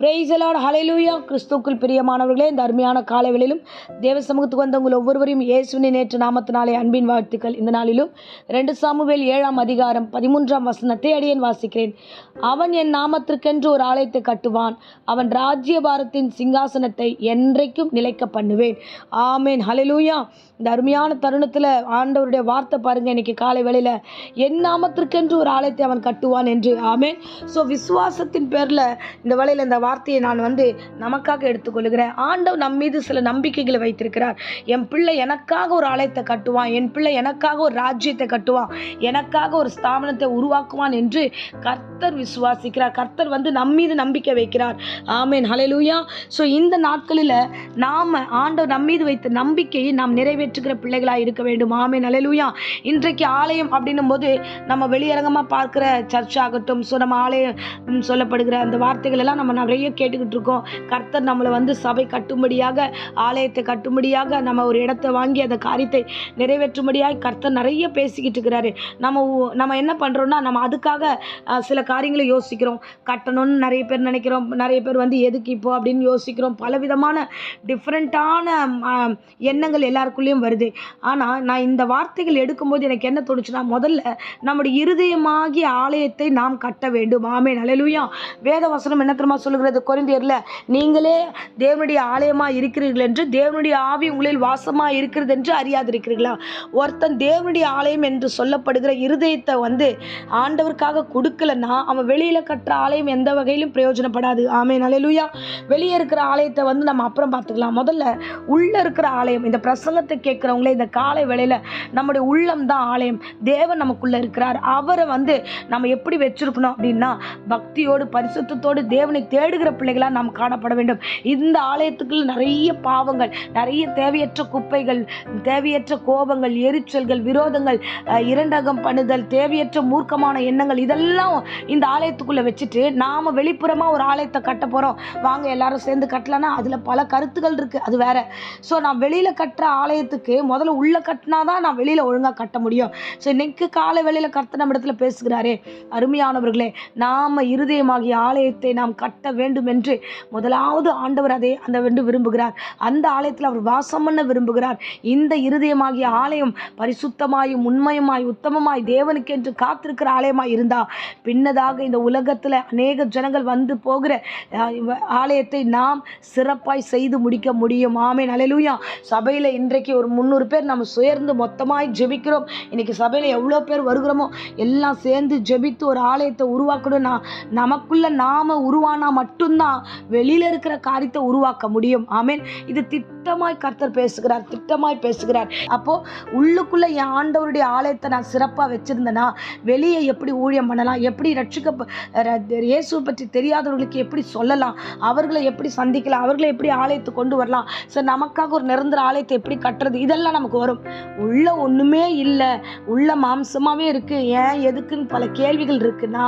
Price the Lord, ஹல்லேலூயா. கிறிஸ்துவுக்குள் பிரியமானவர்களே, இந்த அருமையான காலை வேளையிலும் தேவ சமூகத்துக்கு வந்த உங்கள் ஒவ்வொருவரையும் இயேசுவின் நேற்று நாமத்தினாலே அன்பின் வாழ்த்துக்கள். இந்த நாளிலும் 2 சாமுவேல் 7 அதிகாரம் 13 வசனத்தை அடியேன் வாசிக்கிறேன். அவன் என் நாமத்திற்கென்று ஒரு ஆலயத்தை கட்டுவான், அவன் ராஜ்யபாரத்தின் சிங்காசனத்தை என்றைக்கும் நிலைக்க பண்ணுவேன். ஆமேன், ஹல்லேலூயா. இந்த அருமையான தருணத்தில் ஆண்டவருடைய வார்த்தை பாருங்க. இன்னைக்கு காலை வேளையில் என் நாமத்திற்கென்று ஒரு ஆலயத்தை அவன் கட்டுவான் என்று. ஆமேன். ஸோ விசுவாசத்தின் பேரில் இந்த வேளையில் இந்த வார்த்தையை நான் நமக்காக எடுத்துக்கொள்கிறேன். ஆண்டவர் நம் மீது சில நம்பிக்கைகளை வைத்திருக்கிறார். என் பிள்ளை எனக்காக ஒரு ஆலயத்தை கட்டுவான், என் பிள்ளை எனக்காக ஒரு ராஜ்யத்தை கட்டுவான், எனக்காக ஒரு ஸ்தாபனத்தை உருவாக்குவான் என்று கர்த்தர் விசுவாசிக்கிறார். கர்த்தர் நம் மீது நம்பிக்கை வைக்கிறார். ஆமேன், ஹல்லேலூயா. ஸோ இந்த நாட்களில் நாம் ஆண்டவர் நம் மீது வைத்த நம்பிக்கையை நாம் நிறைவேற்றுகிற பிள்ளைகளாக இருக்க வேண்டும். ஆமேன், ஹல்லேலூயா. இன்றைக்கு ஆலயம் அப்படின்னும் போது நம்ம வெளியரங்கமாக பார்க்குற சர்ச் ஆகட்டும், ஸோ நம்ம ஆலயம் சொல்லப்படுகிற அந்த வார்த்தைகள் எல்லாம் நம்ம நிறைய கேட்டுக்கிட்டு இருக்கோம். கர்த்தர் நம்மளை சபை கட்டும்படியாக, ஆலயத்தை கட்டும்படியாக, நம்ம ஒரு இடத்தை வாங்கி அந்த காரியத்தை நிறைவேற்றும்படியாக கர்த்தர் நிறைய பேசிக்கிட்டு இருக்கிறாரு. நம்ம என்ன பண்ணுறோம்னா, நம்ம அதுக்காக சில காரியங்களை யோசிக்கிறோம். கட்டணும்னு நிறைய பேர் நினைக்கிறோம், நிறைய பேர் எதுக்கு இப்போ அப்படின்னு யோசிக்கிறோம். பலவிதமான டிஃப்ரெண்ட்டான எண்ணங்கள் எல்லாருக்குள்ளேயும் வருது. ஆனால் நான் இந்த வார்த்தைகள் எடுக்கும்போது எனக்கு என்ன தோணுச்சுன்னா, முதல்ல நம்முடைய இருதயமாகிய ஆலயத்தை நாம் கட்ட வேண்டும். ஆமேன், ஹல்லேலூயா. வேத வசனம் என்ன தெரியுமா சொல்லுகிறது? கொரிந்தியர்ல, நீங்களே தேவனுடைய ஆலயமாக இருக்கிறீர்கள் என்று, தேவனுடைய ஆவி உங்களில் வாசமாக இருக்கிறது என்று அறியாதிருக்கிறீர்களா? ஒருத்தன் தேவனுடைய ஆலயம் என்று சொல்லப்படுகிற இருதயத்தை ஆண்டவருக்காக கொடுக்கலன்னா அவன் வெளியில கட்டுற ஆலயம் எந்த வகையிலும் பிரயோஜனப்படாது. ஆமேன், ஹல்லேலூயா. வெளியே இருக்கிற ஆலயத்தை நம்ம அப்புறம் பார்த்துக்கலாம். முதல்ல உள்ள இருக்கிற ஆலயம். இந்த பிரசங்கத்தை கேட்கிறவங்களே, இந்த காலை வேளையில நம்முடைய உள்ளம் தான் ஆலயம். தேவன் நமக்குள்ள இருக்கிறார். அவரை நம்ம எப்படி வச்சிருக்கணும் அப்படின்னா, பக்தியோடு பரிசுத்தத்தோடு தேவனை தேடுகிற பிள்ளைகளா நாம் காணப்பட வேண்டும். இந்த ஆலயத்துக்குள்ள நிறைய பாவங்கள், நிறைய தேவையற்ற குப்பைகள், தேவையற்ற கோபங்கள், எரிச்சல்கள், விரோதங்கள், இரண்டகம் பண்ணுதல், தேவையற்ற மூர்க்கமான எண்ணங்கள், இதெல்லாம் இந்த ஆலயத்துக்குள்ள வச்சுட்டு நாம வெளிப்புறமா ஒரு ஆலயத்தை கட்ட போறோம், வாங்க எல்லாரும் சேர்ந்து கட்டலாம்னா அதுல பல கருத்துக்கள் இருக்கு. அது வேற. ஸோ நான் வெளியில கட்டுற ஆலயத்துக்கு முதல்ல உள்ள கட்டினாதான் நான் வெளியில ஒழுங்கா கட்ட முடியும். ஸோ இன்னைக்கு காலை வெளியில கர்த்தர் நம்ம இடத்துல பேசுகிறாரே. அருமையானவர்களே, நாம இருதயமாகிய ஆலயத்தை நாம் கட்ட வேண்டும் என்று முதலாவது ஆண்டவர் அந்த விரும்புகிறார். அந்த ஆலயத்தில் அவர் வாசம் பண்ண விரும்புகிறார். இந்த இருதயமாகிய ஆலயம் பரிசுத்தமாயும் உண்மையுமாய் உத்தமமாய் தேவனுக்கு என்று காத்திருக்கிற ஆலயமாய் இருந்தா பின்னதாக இந்த உலகத்தில் அநேக ஜனங்கள் போகிற ஆலயத்தை நாம் சிறப்பாய் செய்து முடிக்க முடியும். ஆமேன், ஹல்லேலூயா. சபையில் இன்றைக்கு ஒரு 300 பேர் நம்ம சேர்ந்து மொத்தமாய் ஜெபிக்கிறோம். இன்னைக்கு சபையில் எவ்வளோ பேர் வருகிறோமோ எல்லாம் சேர்ந்து ஜெபித்து ஒரு ஆலயத்தை உருவாக்கணும்னா, நமக்குள்ள நாம உருவானா மட்டும்தான் வெளியில இருக்கிற காரியத்தை உருவாக்க முடியும். ஆமேன். இது திட்டமாய் கர்த்தர் பேசுகிறார், திட்டமாய் பேசுகிறார். அப்போ உள்ளுக்குள்ள என் ஆண்டவருடைய ஆலயத்தை நான் சிறப்பா வச்சிருந்தேன்னா வெளியே எப்படி ஊழியம் பண்ணலாம், எப்படி இயேசுவை பற்றி தெரியாதவர்களுக்கு எப்படி சொல்லலாம், அவர்களை எப்படி சந்திக்கலாம், அவர்களை எப்படி ஆலயத்தை கொண்டு வரலாம், சரி நமக்காக ஒரு நிரந்தர ஆலயத்தை எப்படி கட்டுறது, இதெல்லாம் நமக்கு வரும். உள்ள ஒண்ணுமே இல்லை, உள்ள மாம்சமாவே இருக்கு, ஏன் எதுக்குன்னு பல கேள்விகள் இருக்குன்னா,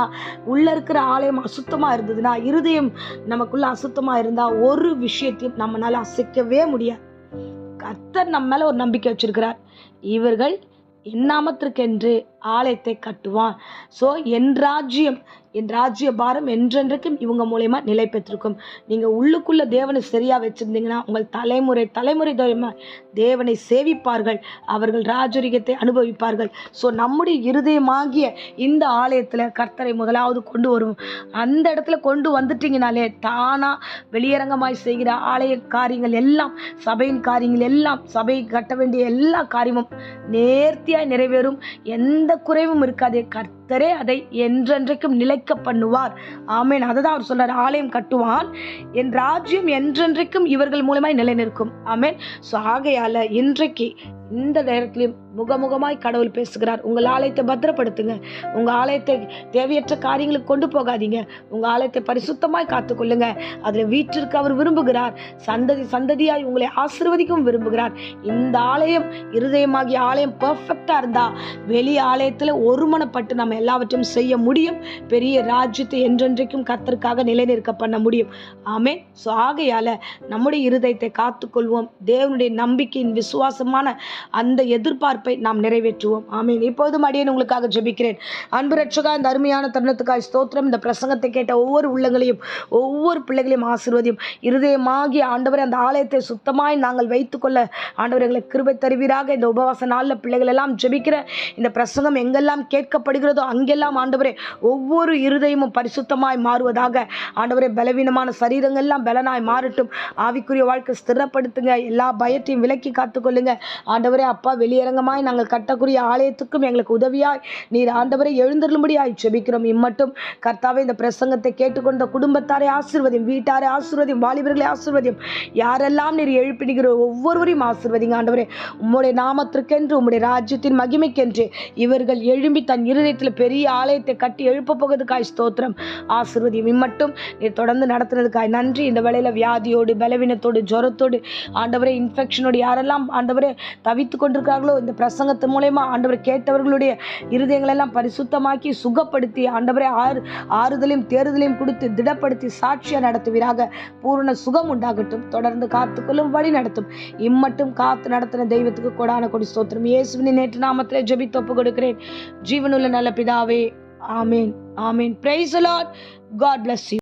உள்ள இருக்கிற ஆலயம் அசுத்தமா இருந்ததுன்னா, இருதயம் நமக்குள்ள அசுத்தமா இருந்தா ஒரு விஷயத்தையும் நம்மளால அசைக்கவே முடியாது. கர்த்தர் நம்ம மேல ஒரு நம்பிக்கை வச்சிருக்கிறார். இவர்கள் என் நாமத்திற்கென்று ஆலயத்தை கட்டுவான். ஸோ என் ராஜ்ய பாரம் என்றென்றைக்கும் இவங்க மூலயமா நிலை பெற்றிருக்கும். நீங்க உள்ளுக்குள்ள தேவனை சரியா வச்சிருந்தீங்கன்னா உங்கள் தலைமுறை தேவனை சேவிப்பார்கள், அவர்கள் ராஜரிகத்தை அனுபவிப்பார்கள். ஸோ நம்முடைய இருதயமாகிய இந்த ஆலயத்துல கர்த்தரை முதலாவது கொண்டு வருவோம். அந்த இடத்துல கொண்டு வந்துட்டீங்கனாலே தானா வெளியரங்கமாய் செய்கிற ஆலய காரியங்கள் எல்லாம், சபையின் காரியங்கள் எல்லாம், சபை கட்ட வேண்டிய எல்லா காரியமும் நேர்த்தியாய் நிறைவேறும். எந்த குறைவும் இருக்காது. கர்த்தரே அதை என்றென்றைக்கும் நிலைக்க பண்ணுவார். ஆமேன். அதுதான் அவர் சொல்றார், ஆலயம் கட்டுவான், என் ராஜ்யம் என்றென்றைக்கும் இவர்கள் மூலமாய் நிலை நிற்கும். ஆமேன். ஸோ ஆகையால இன்றைக்கு இந்த நேரத்திலும் முகமுகமாய் கடவுள் பேசுகிறார். உங்கள் ஆலயத்தை பத்திரப்படுத்துங்க. உங்க ஆலயத்தை தேவையற்ற காரியங்களுக்கு கொண்டு போகாதீங்க. உங்க ஆலயத்தை பரிசுத்தமாய் காத்துக்கொள்ளுங்க. அதுல வீட்டிற்கு அவர் விரும்புகிறார். சந்ததியாய் உங்களை ஆசீர்வதிக்கவும் விரும்புகிறார். இந்த ஆலயம், இருதயமாகிய ஆலயம் பெர்ஃபெக்டா இருந்தா வெளி ஆலயத்துல ஒருமனப்பட்டு நம்ம எல்லாவற்றையும் செய்ய முடியும். பெரிய ராஜ்யத்தை என்றென்றைக்கும் கர்த்தருக்காக நிலைநிற்க பண்ண முடியும். ஆமென். ஸோ ஆகையால நம்முடைய இருதயத்தை காத்துக்கொள்வோம். தேவனுடைய நம்பிக்கையின் விசுவாசமான அந்த எதிர்பார்ப்பு எதிர்பார்ப்பை நாம் நிறைவேற்றுவோம். ஆமீன். இப்போதும் அடியேன் உங்களுக்காக ஜெபிக்கிறேன். அன்பு ரட்சகா, இந்த அருமையான தருணத்துக்காய் ஸ்தோத்திரம். இந்த பிரசங்கத்தை கேட்ட ஒவ்வொரு உள்ளங்களையும் ஒவ்வொரு பிள்ளைகளையும் ஆசீர்வதியும். இருதயமாகி ஆண்டவரே அந்த ஆலயத்தை சுத்தமாய் நாங்கள் வைத்துக்கொள்ள ஆண்டவரை எங்களுக்கு கிருபை தருவீராக. இந்த உபவாச நாளில் பிள்ளைகள் எல்லாம் ஜெபிக்கிற இந்த பிரசங்கம் எங்கெல்லாம் கேட்கப்படுகிறதோ அங்கெல்லாம் ஆண்டவரே ஒவ்வொரு இருதயமும் பரிசுத்தமாய் மாறுவதாக. ஆண்டவரே பலவீனமான சரீரங்கள் எல்லாம் பலனாய் மாறட்டும். ஆவிக்குரிய வாழ்க்கை ஸ்திரப்படுத்துங்க. எல்லா பயத்தையும் விலக்கி காத்துக்கொள்ளுங்க. ஆண்டவரே அப்பா, வெளியரங்கமாய் நாங்கள் கட்டக்கூடிய ஆலயத்துக்கும் எங்களுக்கு உதவியாய் நீர் ஆண்டவரை எழுந்தருளும்படியாய் ஜெபிக்கிறோம். இம்மட்டும் கர்த்தாவே, இந்த பிரசங்கத்தை கேட்டுக்கொண்ட குடும்பத்தாரை ஆசீர்வதியும், வீட்டாரை ஆசீர்வதியும், வாலிபர்களை ஆசீர்வதியும். யாரெல்லாம் நீர் எழுப்பிடுகிற ஒவ்வொருவரையும் ஆசீர்வதிங்க ஆண்டவரே. உம்முடைய நாமத்திற்கென்று, உம்முடைய ராஜ்யத்தின் மகிமைக்கென்று இவர்கள் எழும்பி தன் இருதயத்தில் பெரிய ஆலயத்தை கட்டி எழுப்ப போவதற்காய் ஸ்தோத்திரம். ஆசீர்வதியும். இம்மட்டும் நீர் தொடர்ந்து நடத்துனதுக்காய் நன்றி. இந்த வேளையில வியாதியோடு, பலவீனத்தோடு, ஜுரத்தோடு, ஆண்டவரே இன்ஃபெக்ஷனோடு யாரெல்லாம் ஆண்டவரே தவித்து கொண்டிருக்கிறார்களோ, இந்த பிரசங்கத்தின் மூலமா ஆண்டவரை கேட்டவர்களுடைய இருதயங்களெல்லாம் பரிசுத்தமாக்கி சுகப்படுத்தி ஆண்டவரே ஆறுதலையும் தேறுதலையும் கொடுத்து திடப்படுத்தி சாட்சியா நடத்துவீராக. பூரண சுகம் உண்டாகட்டும். தொடர்ந்து காத்துக்கொள்ளும், வழி நடத்தும். இம்மட்டும் காத்து நடத்தின தெய்வத்துக்கு கொடான கொடி ஸ்தோத்திரம். இயேசுவின் நேற்று நாமத்திலே ஜெபித்து ஒப்பு கொடுக்கிறேன். ஜீவனுள்ள நல்ல பிதாவே, ஆமேன். ஆமேன். Praise the Lord. God bless you.